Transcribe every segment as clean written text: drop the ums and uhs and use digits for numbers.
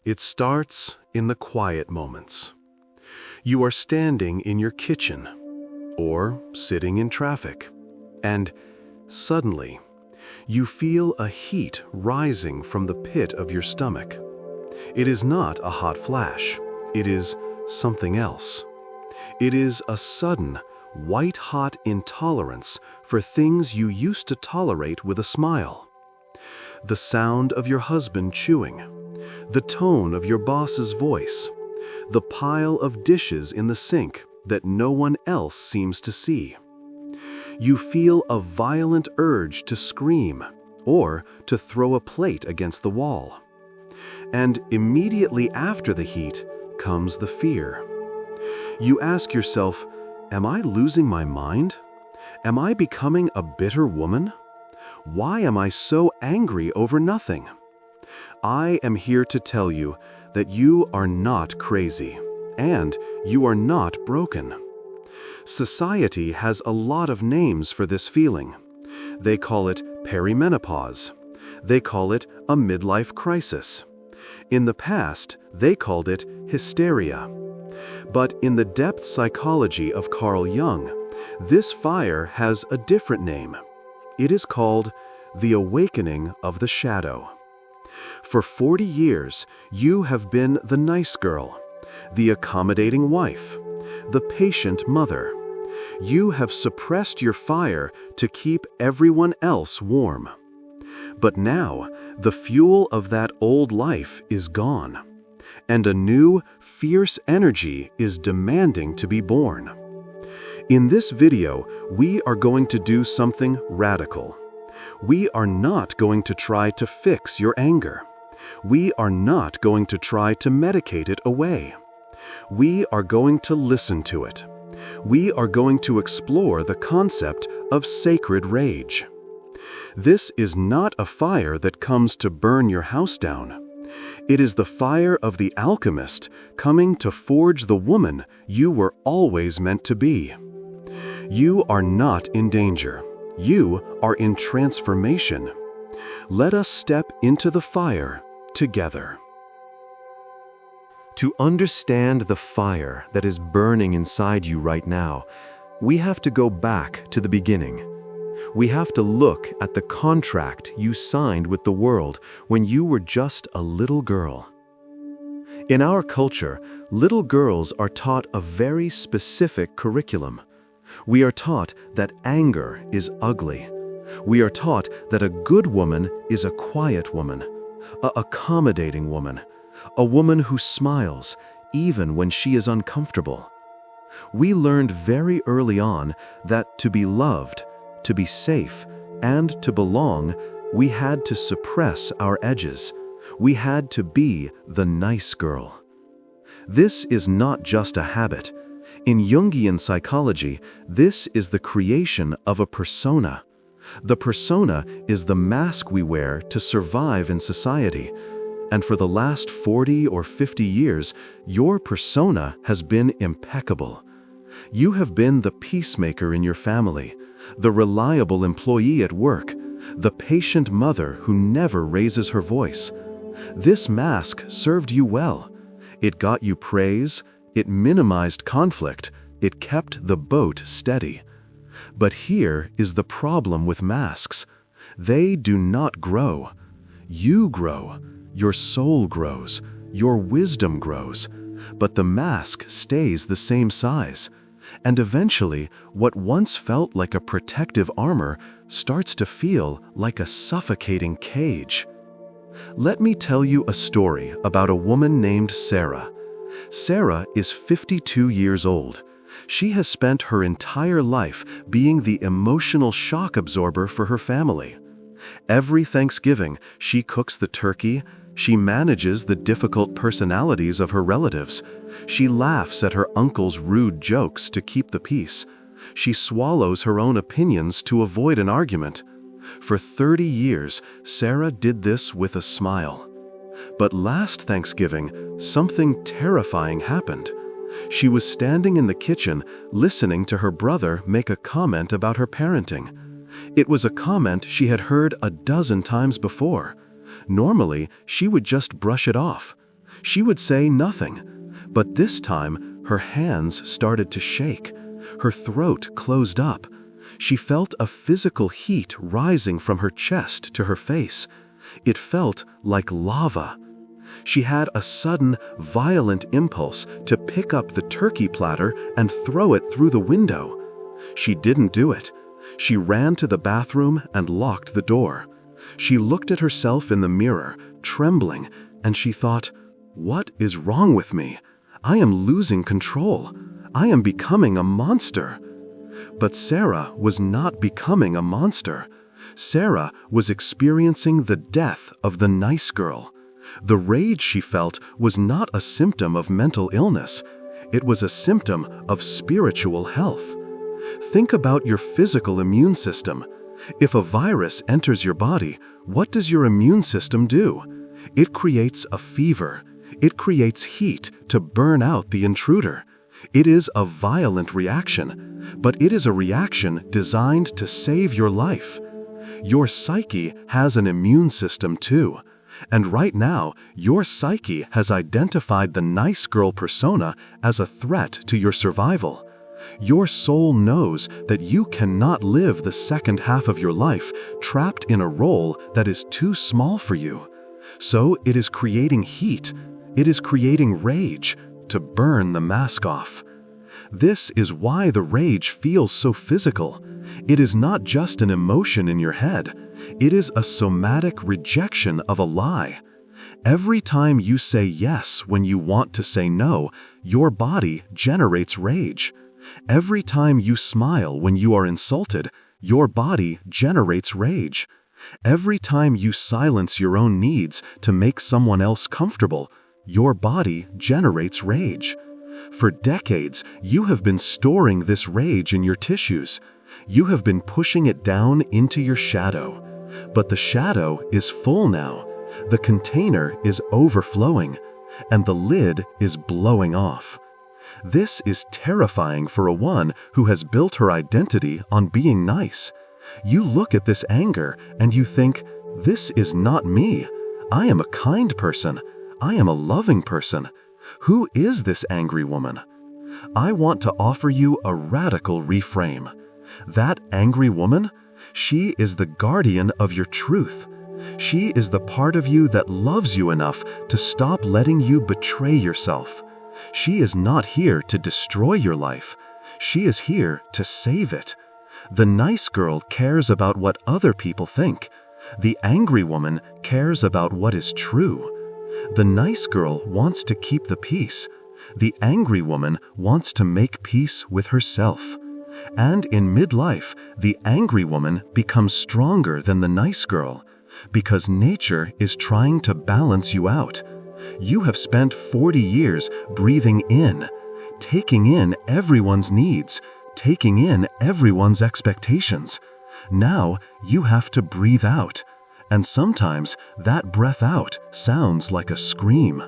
It starts in the quiet moments. You are standing in your kitchen or sitting in traffic, and suddenly you feel a heat rising from the pit of your stomach. It is not a hot flash. It is something else. It is a sudden, white-hot intolerance for things you used to tolerate with a smile. The sound of your husband chewing, the tone of your boss's voice, the pile of dishes in the sink that no one else seems to see. You feel a violent urge to scream or to throw a plate against the wall. And immediately after the heat comes the fear. You ask yourself, am I losing my mind? Am I becoming a bitter woman? Why am I so angry over nothing? I am here to tell you that you are not crazy, and you are not broken. Society has a lot of names for this feeling. They call it perimenopause. They call it a midlife crisis. In the past, they called it hysteria. But in the depth psychology of Carl Jung, this fire has a different name. It is called the awakening of the shadow. For 40 years, you have been the nice girl, the accommodating wife, the patient mother. You have suppressed your fire to keep everyone else warm. But now, the fuel of that old life is gone, and a new, fierce energy is demanding to be born. In this video, we are going to do something radical. We are not going to try to fix your anger. We are not going to try to medicate it away. We are going to listen to it. We are going to explore the concept of sacred rage. This is not a fire that comes to burn your house down. It is the fire of the alchemist coming to forge the woman you were always meant to be. You are not in danger. You are in transformation. Let us step into the fire together. To understand the fire that is burning inside you right now, we have to go back to the beginning. We have to look at the contract you signed with the world when you were just a little girl. In our culture, little girls are taught a very specific curriculum. We are taught that anger is ugly. We are taught that a good woman is a quiet woman, an accommodating woman, a woman who smiles even when she is uncomfortable. We learned very early on that to be loved, to be safe, and to belong, we had to suppress our edges. We had to be the nice girl. This is not just a habit. In Jungian psychology, this is the creation of a persona. The persona is the mask we wear to survive in society. And for the last 40 or 50 years, your persona has been impeccable. You have been the peacemaker in your family, the reliable employee at work, the patient mother who never raises her voice. This mask served you well. It got you praise, it minimized conflict, it kept the boat steady. But here is the problem with masks. They do not grow. You grow. Your soul grows. Your wisdom grows. But the mask stays the same size. And eventually, what once felt like a protective armor starts to feel like a suffocating cage. Let me tell you a story about a woman named Sarah. Sarah is 52 years old. She has spent her entire life being the emotional shock absorber for her family. Every Thanksgiving, she cooks the turkey. She manages the difficult personalities of her relatives. She laughs at her uncle's rude jokes to keep the peace. She swallows her own opinions to avoid an argument. For 30 years, Sarah did this with a smile. But last Thanksgiving, something terrifying happened. She was standing in the kitchen, listening to her brother make a comment about her parenting. It was a comment she had heard a dozen times before. Normally, she would just brush it off. She would say nothing, but this time her hands started to shake. Her throat closed up. She felt a physical heat rising from her chest to her face. It felt like lava. She had a sudden, violent impulse to pick up the turkey platter and throw it through the window. She didn't do it. She ran to the bathroom and locked the door. She looked at herself in the mirror, trembling, and she thought, "What is wrong with me? I am losing control. I am becoming a monster." But Sarah was not becoming a monster. Sarah was experiencing the death of the nice girl. The rage she felt was not a symptom of mental illness. It was a symptom of spiritual health. Think about your physical immune system. If a virus enters your body, what does your immune system do? It creates a fever. It creates heat to burn out the intruder. It is a violent reaction, but it is a reaction designed to save your life. Your psyche has an immune system too. And right now, your psyche has identified the nice girl persona as a threat to your survival. Your soul knows that you cannot live the second half of your life trapped in a role that is too small for you. So it is creating heat. It is creating rage to burn the mask off. This is why the rage feels so physical. It is not just an emotion in your head. It is a somatic rejection of a lie. Every time you say yes when you want to say no, your body generates rage. Every time you smile when you are insulted, your body generates rage. Every time you silence your own needs to make someone else comfortable, your body generates rage. For decades, you have been storing this rage in your tissues. You have been pushing it down into your shadow. But the shadow is full now. The container is overflowing, and the lid is blowing off. This is terrifying for a one who has built her identity on being nice. You look at this anger and you think, "This is not me. I am a kind person. I am a loving person. Who is this angry woman?" I want to offer you a radical reframe. That angry woman, she is the guardian of your truth. She is the part of you that loves you enough to stop letting you betray yourself. She is not here to destroy your life. She is here to save it. The nice girl cares about what other people think. The angry woman cares about what is true. The nice girl wants to keep the peace. The angry woman wants to make peace with herself. And in midlife, the angry woman becomes stronger than the nice girl, because nature is trying to balance you out. You have spent 40 years breathing in, taking in everyone's needs, taking in everyone's expectations. Now you have to breathe out, and sometimes that breath out sounds like a scream.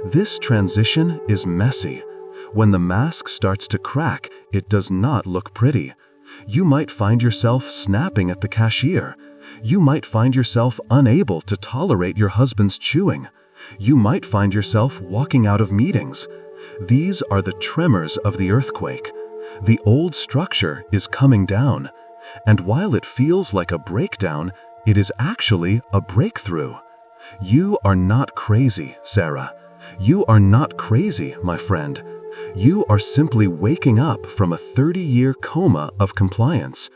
This transition is messy. When the mask starts to crack, it does not look pretty. You might find yourself snapping at the cashier. You might find yourself unable to tolerate your husband's chewing. You might find yourself walking out of meetings. These are the tremors of the earthquake. The old structure is coming down. And while it feels like a breakdown, it is actually a breakthrough. You are not crazy, Sarah. You are not crazy, my friend. You are simply waking up from a 30-year coma of compliance.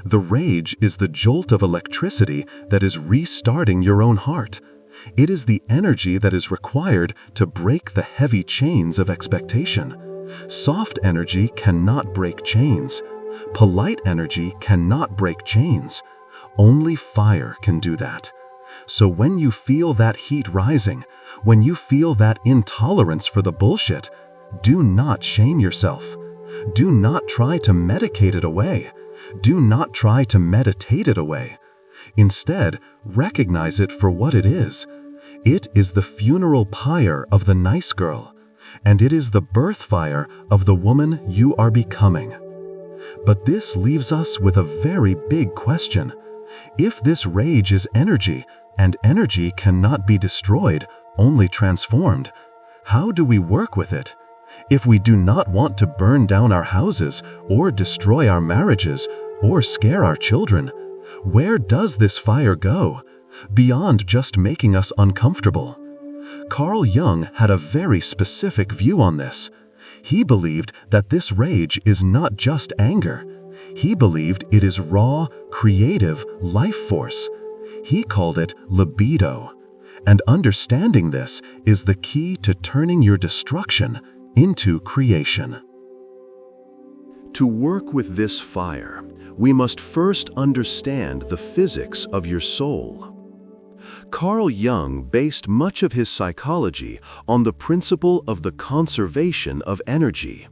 The rage is the jolt of electricity that is restarting your own heart. It is the energy that is required to break the heavy chains of expectation. Soft energy cannot break chains. Polite energy cannot break chains. Only fire can do that. So when you feel that heat rising, when you feel that intolerance for the bullshit, do not shame yourself. Do not try to medicate it away. Do not try to meditate it away. Instead, recognize it for what it is. It is the funeral pyre of the nice girl, and it is the birth fire of the woman you are becoming. But this leaves us with a very big question. If this rage is energy, and energy cannot be destroyed, only transformed. How do we work with it? If we do not want to burn down our houses, or destroy our marriages, or scare our children, where does this fire go? Beyond just making us uncomfortable. Carl Jung had a very specific view on this. He believed that this rage is not just anger. He believed it is raw, creative life force. He called it libido. And understanding this is the key to turning your destruction into creation. To work with this fire, we must first understand the physics of your soul. Carl Jung based much of his psychology on the principle of the conservation of energy.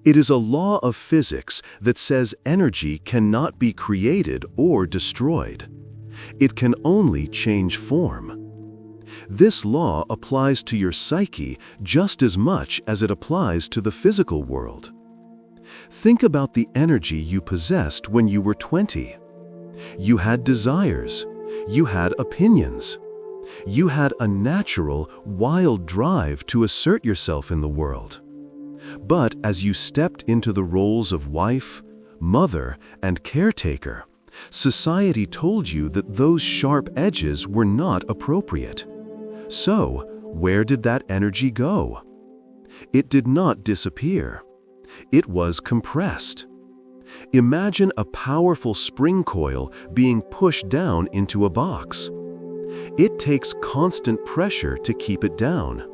It is a law of physics that says energy cannot be created or destroyed. It can only change form. This law applies to your psyche just as much as it applies to the physical world. Think about the energy you possessed when you were 20. You had desires. You had opinions. You had a natural, wild drive to assert yourself in the world. But as you stepped into the roles of wife, mother, and caretaker, society told you that those sharp edges were not appropriate. So, where did that energy go? It did not disappear. It was compressed. Imagine a powerful spring coil being pushed down into a box. It takes constant pressure to keep it down.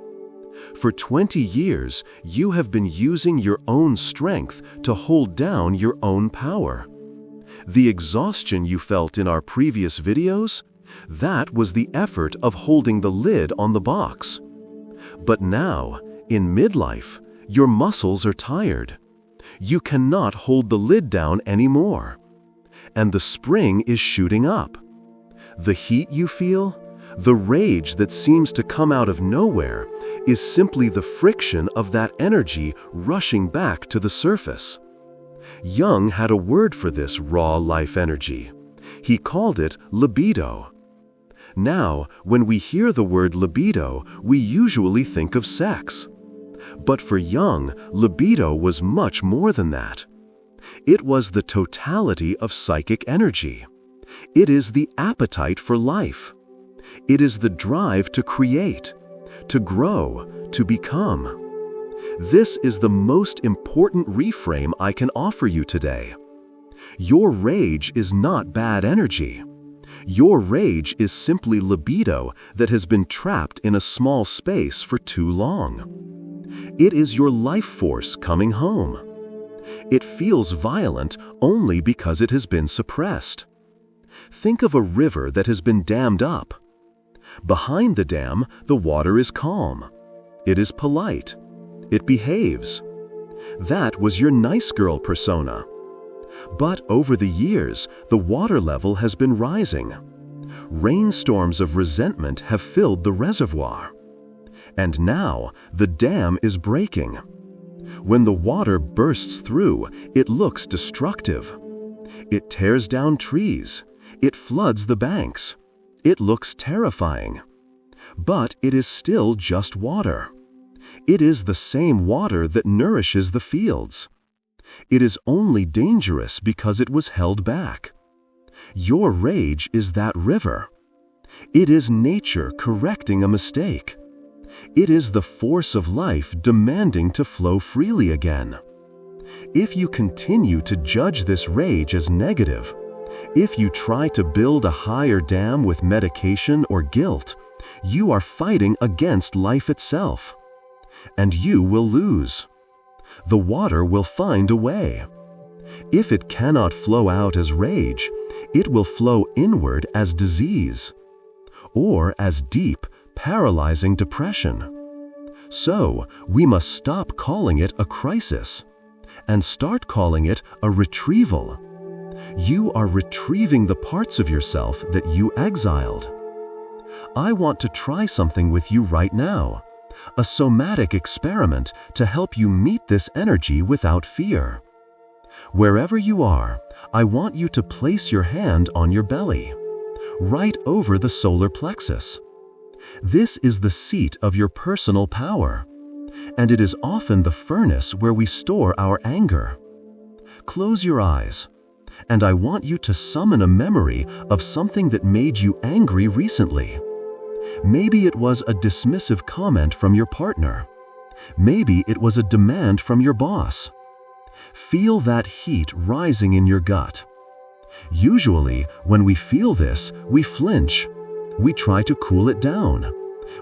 For 20 years, you have been using your own strength to hold down your own power. The exhaustion you felt in our previous videos? That was the effort of holding the lid on the box. But now, in midlife, your muscles are tired. You cannot hold the lid down anymore. And the spring is shooting up. The heat you feel, the rage that seems to come out of nowhere, is simply the friction of that energy rushing back to the surface. Jung had a word for this raw life energy. He called it libido. Now, when we hear the word libido, we usually think of sex. But for Jung, libido was much more than that. It was the totality of psychic energy. It is the appetite for life. It is the drive to create, to grow, to become. This is the most important reframe I can offer you today. Your rage is not bad energy. Your rage is simply libido that has been trapped in a small space for too long. It is your life force coming home. It feels violent only because it has been suppressed. Think of a river that has been dammed up. Behind the dam, the water is calm. It is polite. It behaves. That was your nice girl persona. But over the years, the water level has been rising. Rainstorms of resentment have filled the reservoir. And now, the dam is breaking. When the water bursts through, it looks destructive. It tears down trees. It floods the banks. It looks terrifying. But it is still just water. It is the same water that nourishes the fields. It is only dangerous because it was held back. Your rage is that river. It is nature correcting a mistake. It is the force of life demanding to flow freely again. If you continue to judge this rage as negative, if you try to build a higher dam with medication or guilt, you are fighting against life itself. And you will lose. The water will find a way. If it cannot flow out as rage, it will flow inward as disease, or as deep, paralyzing depression. So, we must stop calling it a crisis and start calling it a retrieval. You are retrieving the parts of yourself that you exiled. I want to try something with you right now, a somatic experiment to help you meet this energy without fear. Wherever you are, I want you to place your hand on your belly, right over the solar plexus. This is the seat of your personal power, and it is often the furnace where we store our anger. Close your eyes, and I want you to summon a memory of something that made you angry recently. Maybe it was a dismissive comment from your partner. Maybe it was a demand from your boss. Feel that heat rising in your gut. Usually, when we feel this, we flinch. We try to cool it down.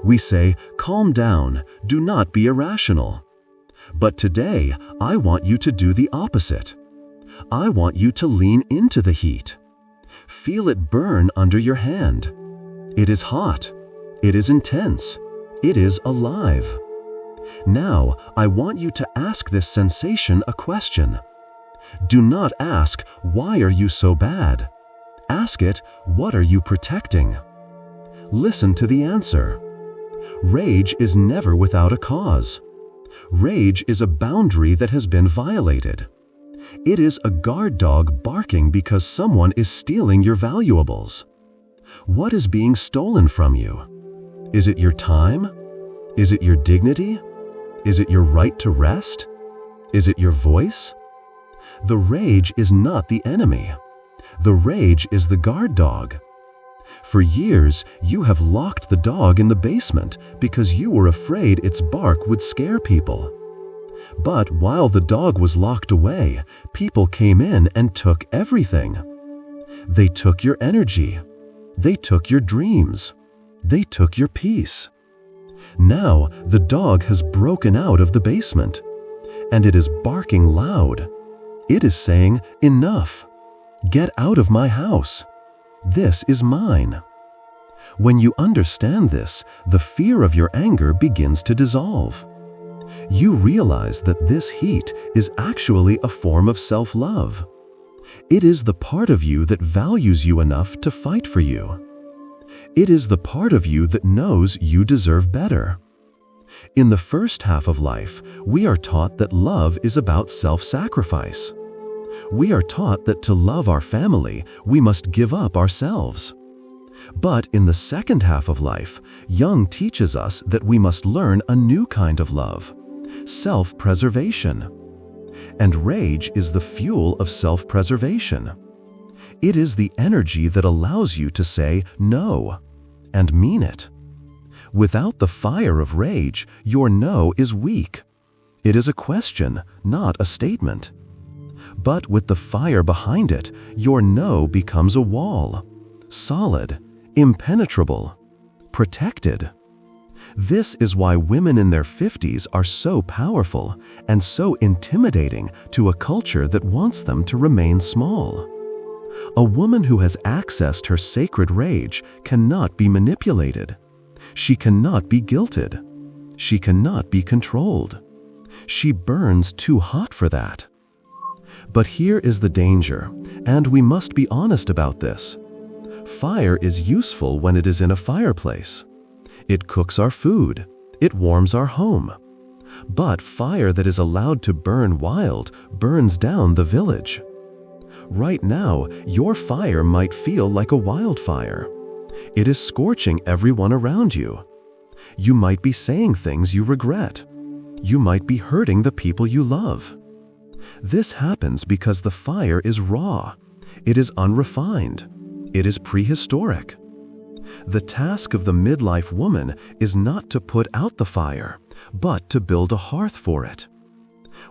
We say, "Calm down, do not be irrational." But today, I want you to do the opposite. I want you to lean into the heat. Feel it burn under your hand. It is hot. It is intense. It is alive. Now, I want you to ask this sensation a question. Do not ask, "Why are you so bad?" Ask it, "What are you protecting?" Listen to the answer. Rage is never without a cause. Rage is a boundary that has been violated. It is a guard dog barking because someone is stealing your valuables. What is being stolen from you? Is it your time? Is it your dignity? Is it your right to rest? Is it your voice? The rage is not the enemy. The rage is the guard dog. For years, you have locked the dog in the basement because you were afraid its bark would scare people. But while the dog was locked away, people came in and took everything. They took your energy. They took your dreams. They took your peace. Now, the dog has broken out of the basement, and it is barking loud. It is saying, "Enough. Get out of my house. This is mine." When you understand this, the fear of your anger begins to dissolve. You realize that this heat is actually a form of self-love. It is the part of you that values you enough to fight for you. It is the part of you that knows you deserve better. In the first half of life, we are taught that love is about self-sacrifice. We are taught that to love our family, we must give up ourselves. But in the second half of life, Jung teaches us that we must learn a new kind of love, self-preservation. And rage is the fuel of self-preservation. It is the energy that allows you to say no and mean it. Without the fire of rage, your no is weak. It is a question, not a statement. But with the fire behind it, your no becomes a wall, solid, impenetrable, protected. This is why women in their 50s are so powerful and so intimidating to a culture that wants them to remain small. A woman who has accessed her sacred rage cannot be manipulated. She cannot be guilted. She cannot be controlled. She burns too hot for that. But here is the danger, and we must be honest about this. Fire is useful when it is in a fireplace. It cooks our food. It warms our home. But fire that is allowed to burn wild burns down the village. Right now, your fire might feel like a wildfire. It is scorching everyone around you. You might be saying things you regret. You might be hurting the people you love. This happens because the fire is raw. It is unrefined. It is prehistoric. The task of the midlife woman is not to put out the fire, but to build a hearth for it.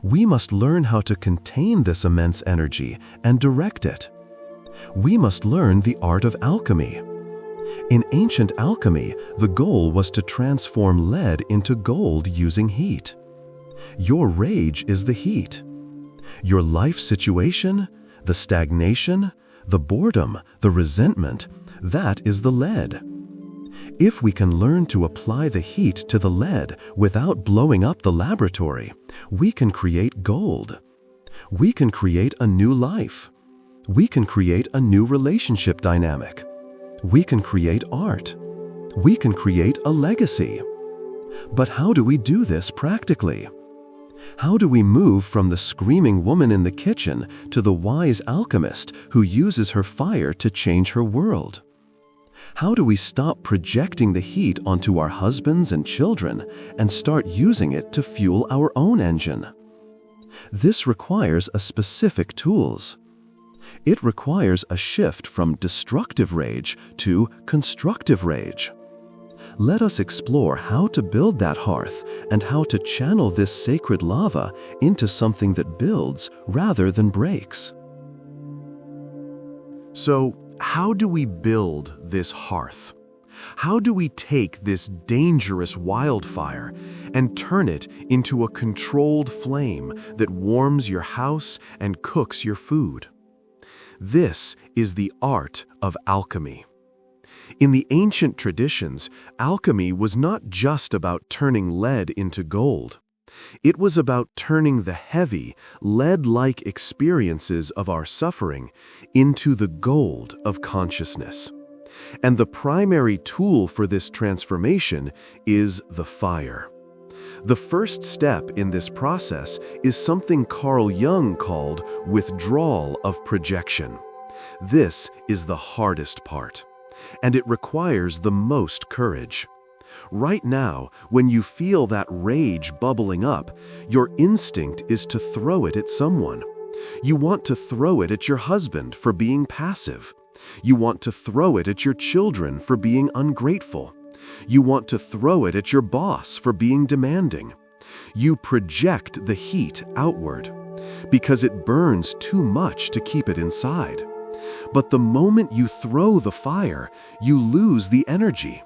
We must learn how to contain this immense energy and direct it. We must learn the art of alchemy. In ancient alchemy, the goal was to transform lead into gold using heat. Your rage is the heat. Your life situation, the stagnation, the boredom, the resentment, that is the lead. If we can learn to apply the heat to the lead without blowing up the laboratory, we can create gold. We can create a new life. We can create a new relationship dynamic. We can create art. We can create a legacy. But how do we do this practically? How do we move from the screaming woman in the kitchen to the wise alchemist who uses her fire to change her world? How do we stop projecting the heat onto our husbands and children and start using it to fuel our own engine? This requires a specific tools. It requires a shift from destructive rage to constructive rage. Let us explore how to build that hearth and how to channel this sacred lava into something that builds rather than breaks. So, how do we build this hearth? How do we take this dangerous wildfire and turn it into a controlled flame that warms your house and cooks your food? This is the art of alchemy. In the ancient traditions, alchemy was not just about turning lead into gold. It was about turning the heavy, lead-like experiences of our suffering into the gold of consciousness. And the primary tool for this transformation is the fire. The first step in this process is something Carl Jung called withdrawal of projection. This is the hardest part, and it requires the most courage. Right now, when you feel that rage bubbling up, your instinct is to throw it at someone. You want to throw it at your husband for being passive. You want to throw it at your children for being ungrateful. You want to throw it at your boss for being demanding. You project the heat outward because it burns too much to keep it inside. But the moment you throw the fire, you lose the energy.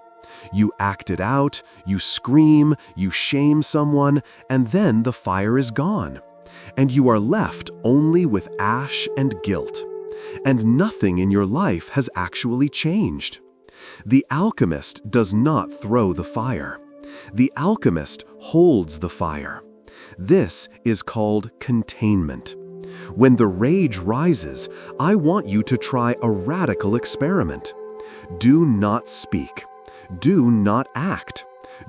You act it out, you scream, you shame someone, and then the fire is gone. And you are left only with ash and guilt. And nothing in your life has actually changed. The alchemist does not throw the fire. The alchemist holds the fire. This is called containment. When the rage rises, I want you to try a radical experiment. Do not speak. Do not act.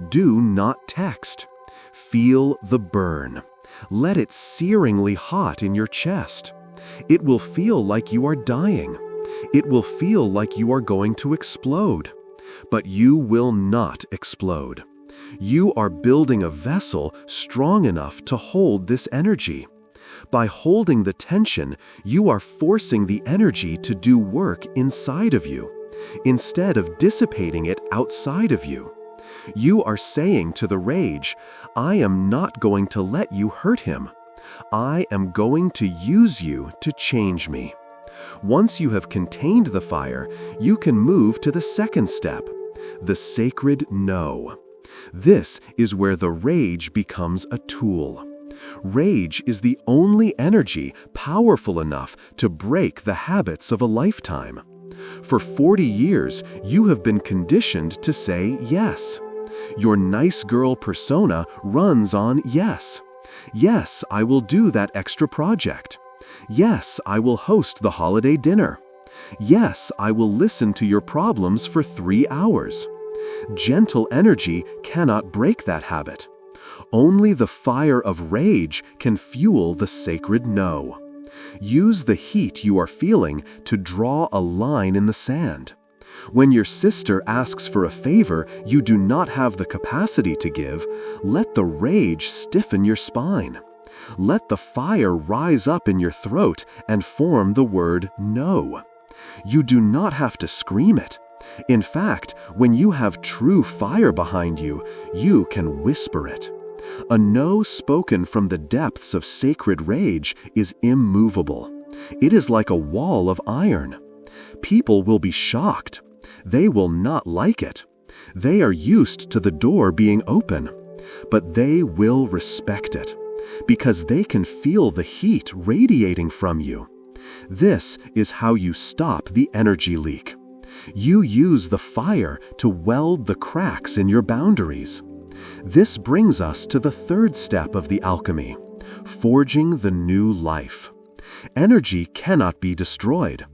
Do not text. Feel the burn. Let it searingly hot in your chest. It will feel like you are dying. It will feel like you are going to explode. But you will not explode. You are building a vessel strong enough to hold this energy. By holding the tension, you are forcing the energy to do work inside of you, instead of dissipating it outside of you. You are saying to the rage, I am not going to let you hurt him. I am going to use you to change me. Once you have contained the fire, you can move to the second step, the sacred no. This is where the rage becomes a tool. Rage is the only energy powerful enough to break the habits of a lifetime. For 40 years, you have been conditioned to say yes. Your nice girl persona runs on yes. Yes, I will do that extra project. Yes, I will host the holiday dinner. Yes, I will listen to your problems for 3 hours. Gentle energy cannot break that habit. Only the fire of rage can fuel the sacred no. Use the heat you are feeling to draw a line in the sand. When your sister asks for a favor you do not have the capacity to give, let the rage stiffen your spine. Let the fire rise up in your throat and form the word no. You do not have to scream it. In fact, when you have true fire behind you, you can whisper it. A no spoken from the depths of sacred rage is immovable. It is like a wall of iron. People will be shocked. They will not like it. They are used to the door being open. But they will respect it, because they can feel the heat radiating from you. This is how you stop the energy leak. You use the fire to weld the cracks in your boundaries. This brings us to the third step of the alchemy, forging the new life. Energy cannot be destroyed.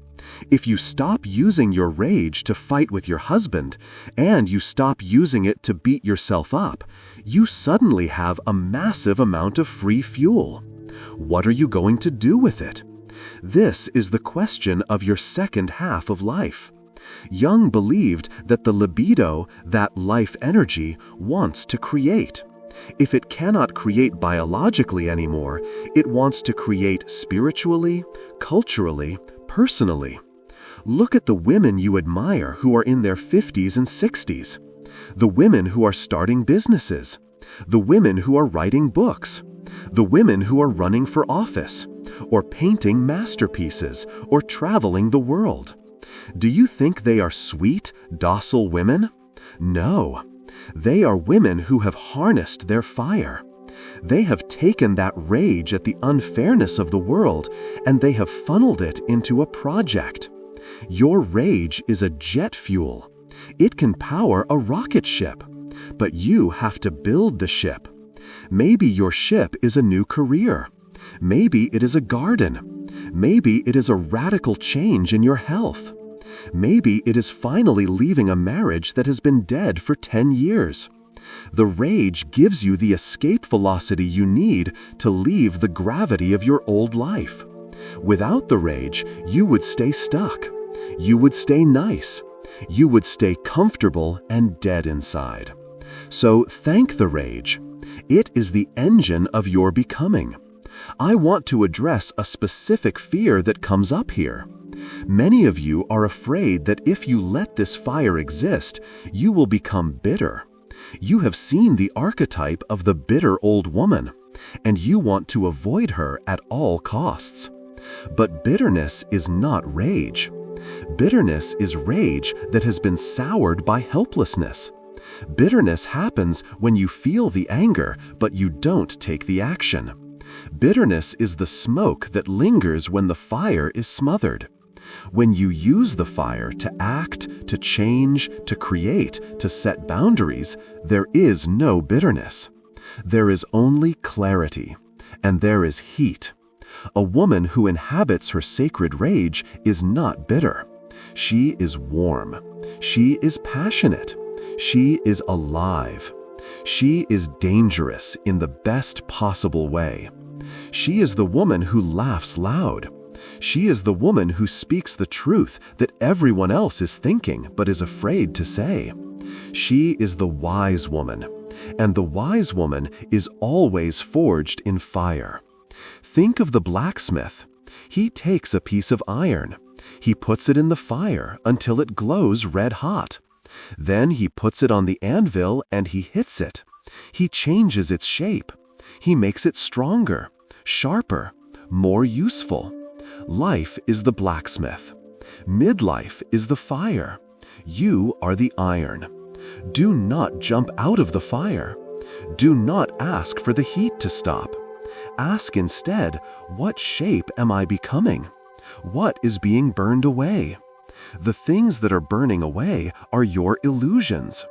If you stop using your rage to fight with your husband, and you stop using it to beat yourself up, you suddenly have a massive amount of free fuel. What are you going to do with it? This is the question of your second half of life. Jung believed that the libido, that life energy, wants to create. If it cannot create biologically anymore, it wants to create spiritually, culturally, personally. Look at the women you admire who are in their 50s and 60s. The women who are starting businesses. The women who are writing books. The women who are running for office, or painting masterpieces, or traveling the world. Do you think they are sweet, docile women? No. They are women who have harnessed their fire. They have taken that rage at the unfairness of the world, and they have funneled it into a project. Your rage is a jet fuel. It can power a rocket ship, but you have to build the ship. Maybe your ship is a new career. Maybe it is a garden. Maybe it is a radical change in your health. Maybe it is finally leaving a marriage that has been dead for 10 years. The rage gives you the escape velocity you need to leave the gravity of your old life. Without the rage, you would stay stuck. You would stay nice. You would stay comfortable and dead inside. So thank the rage. It is the engine of your becoming. I want to address a specific fear that comes up here. Many of you are afraid that if you let this fire exist, you will become bitter. You have seen the archetype of the bitter old woman, and you want to avoid her at all costs. But bitterness is not rage. Bitterness is rage that has been soured by helplessness. Bitterness happens when you feel the anger, but you don't take the action. Bitterness is the smoke that lingers when the fire is smothered. When you use the fire to act, to change, to create, to set boundaries, there is no bitterness. There is only clarity, and there is heat. A woman who inhabits her sacred rage is not bitter. She is warm. She is passionate. She is alive. She is dangerous in the best possible way. She is the woman who laughs loud. She is the woman who speaks the truth that everyone else is thinking but is afraid to say. She is the wise woman, and the wise woman is always forged in fire. Think of the blacksmith. He takes a piece of iron. He puts it in the fire until it glows red hot. Then he puts it on the anvil and he hits it. He changes its shape. He makes it stronger, sharper, more useful. Life is the blacksmith. Midlife is the fire. You are the iron. Do not jump out of the fire. Do not ask for the heat to stop. Ask instead, what shape am I becoming? What is being burned away? The things that are burning away are your illusions.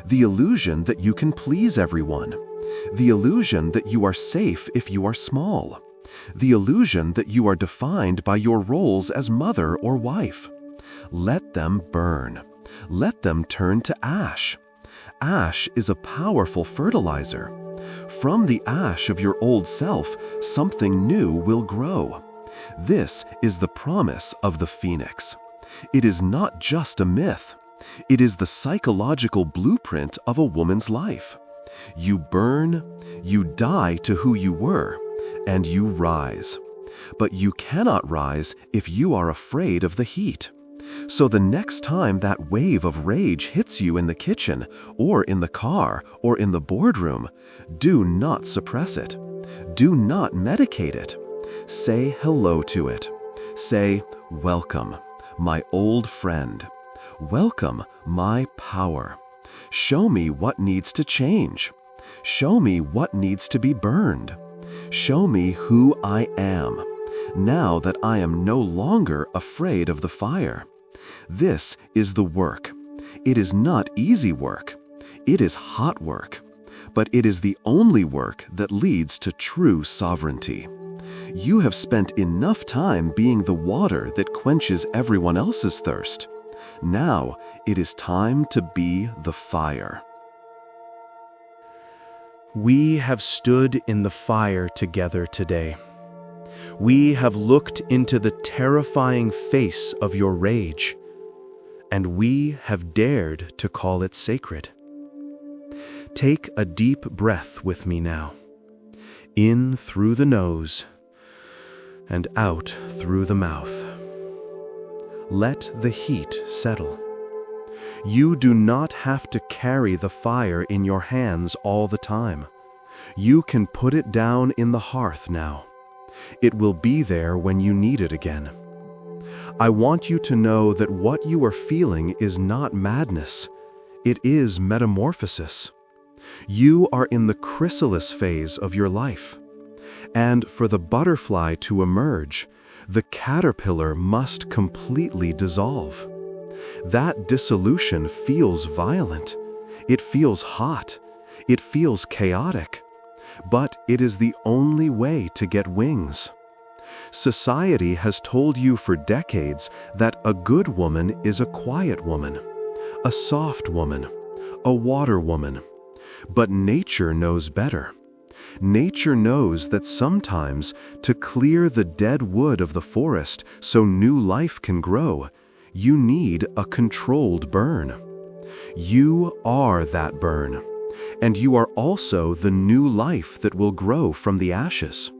The illusion that you can please everyone. The illusion that you are safe if you are small. The illusion that you are defined by your roles as mother or wife. Let them burn. Let them turn to ash. Ash is a powerful fertilizer. From the ash of your old self, something new will grow. This is the promise of the phoenix. It is not just a myth. It is the psychological blueprint of a woman's life. You burn, you die to who you were, and you rise. But you cannot rise if you are afraid of the heat. So the next time that wave of rage hits you in the kitchen, or in the car, or in the boardroom, do not suppress it. Do not medicate it. Say hello to it. Say, welcome, my old friend. Welcome, my power. Show me what needs to change. Show me what needs to be burned. Show me who I am, now that I am no longer afraid of the fire. This is the work. It is not easy work. It is hot work. But it is the only work that leads to true sovereignty. You have spent enough time being the water that quenches everyone else's thirst. Now it is time to be the fire. We have stood in the fire together today. We have looked into the terrifying face of your rage. and we have dared to call it sacred. Take a deep breath with me now, in through the nose and out through the mouth. Let the heat settle. You do not have to carry the fire in your hands all the time. You can put it down in the hearth now. It will be there when you need it again. I want you to know that what you are feeling is not madness. It is metamorphosis. You are in the chrysalis phase of your life. And for the butterfly to emerge, the caterpillar must completely dissolve. That dissolution feels violent. It feels hot. It feels chaotic. But it is the only way to get wings. Society has told you for decades that a good woman is a quiet woman, a soft woman, a water woman. But nature knows better. Nature knows that sometimes, to clear the dead wood of the forest so new life can grow, you need a controlled burn. You are that burn, and you are also the new life that will grow from the ashes.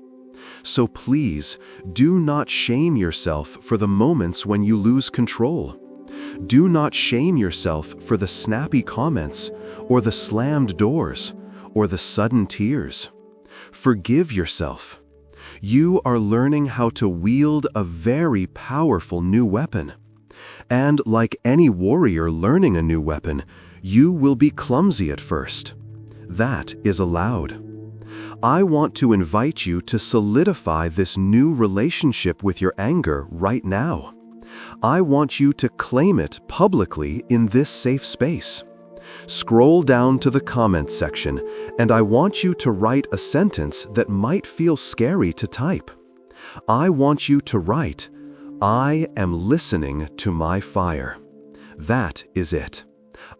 So please, do not shame yourself for the moments when you lose control. Do not shame yourself for the snappy comments, or the slammed doors, or the sudden tears. Forgive yourself. You are learning how to wield a very powerful new weapon. And like any warrior learning a new weapon, you will be clumsy at first. That is allowed. I want to invite you to solidify this new relationship with your anger right now. I want you to claim it publicly in this safe space. Scroll down to the comments section, and I want you to write a sentence that might feel scary to type. I want you to write, "I am listening to my fire." That is it.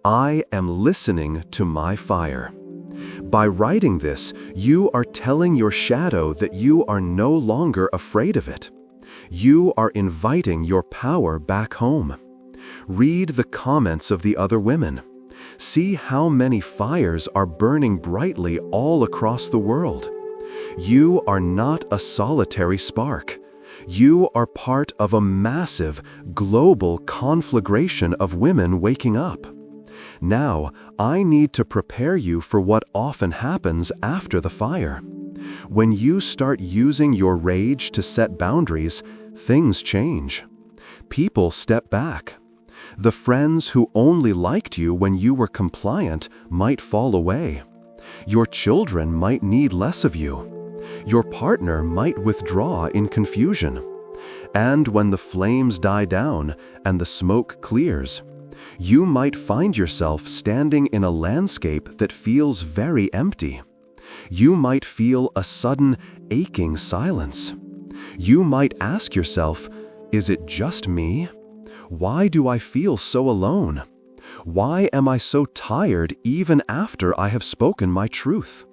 I am listening to my fire. By writing this, you are telling your shadow that you are no longer afraid of it. You are inviting your power back home. Read the comments of the other women. See how many fires are burning brightly all across the world. You are not a solitary spark. You are part of a massive, global conflagration of women waking up. Now, I need to prepare you for what often happens after the fire. When you start using your rage to set boundaries, things change. People step back. The friends who only liked you when you were compliant might fall away. Your children might need less of you. Your partner might withdraw in confusion. And when the flames die down and the smoke clears, you might find yourself standing in a landscape that feels very empty. You might feel a sudden, aching silence. You might ask yourself, is it just me? Why do I feel so alone? Why am I so tired even after I have spoken my truth?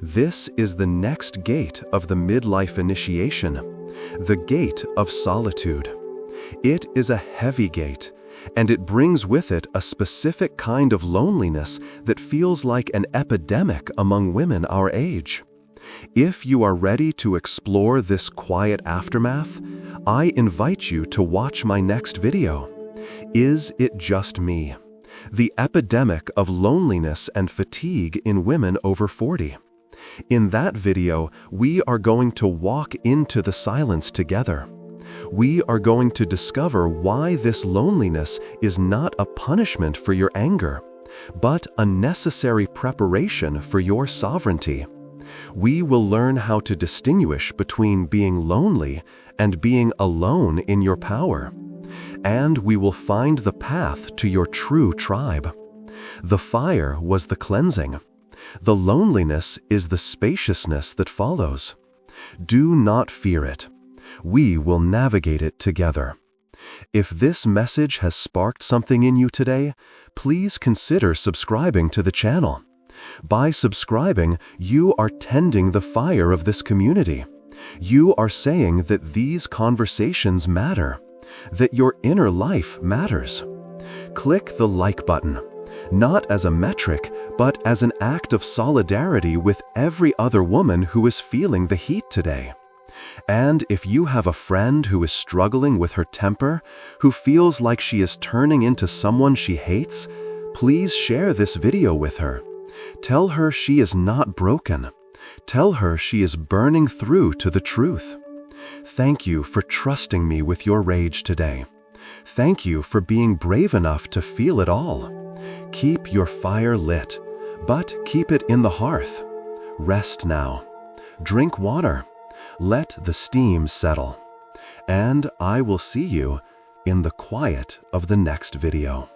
This is the next gate of the midlife initiation, the gate of solitude. It is a heavy gate, and it brings with it a specific kind of loneliness that feels like an epidemic among women our age. If you are ready to explore this quiet aftermath, I invite you to watch my next video. Is it just me? The epidemic of loneliness and fatigue in women over 40. In that video, we are going to walk into the silence together. We are going to discover why this loneliness is not a punishment for your anger, but a necessary preparation for your sovereignty. We will learn how to distinguish between being lonely and being alone in your power. And we will find the path to your true tribe. The fire was the cleansing. The loneliness is the spaciousness that follows. Do not fear it. We will navigate it together. If this message has sparked something in you today, please consider subscribing to the channel. By subscribing, you are tending the fire of this community. You are saying that these conversations matter, that your inner life matters. Click the like button, not as a metric, but as an act of solidarity with every other woman who is feeling the heat today. And if you have a friend who is struggling with her temper, who feels like she is turning into someone she hates, please share this video with her. Tell her she is not broken. Tell her she is burning through to the truth. Thank you for trusting me with your rage today. Thank you for being brave enough to feel it all. Keep your fire lit, but keep it in the hearth. Rest now. Drink water. Let the steam settle. And I will see you in the quiet of the next video.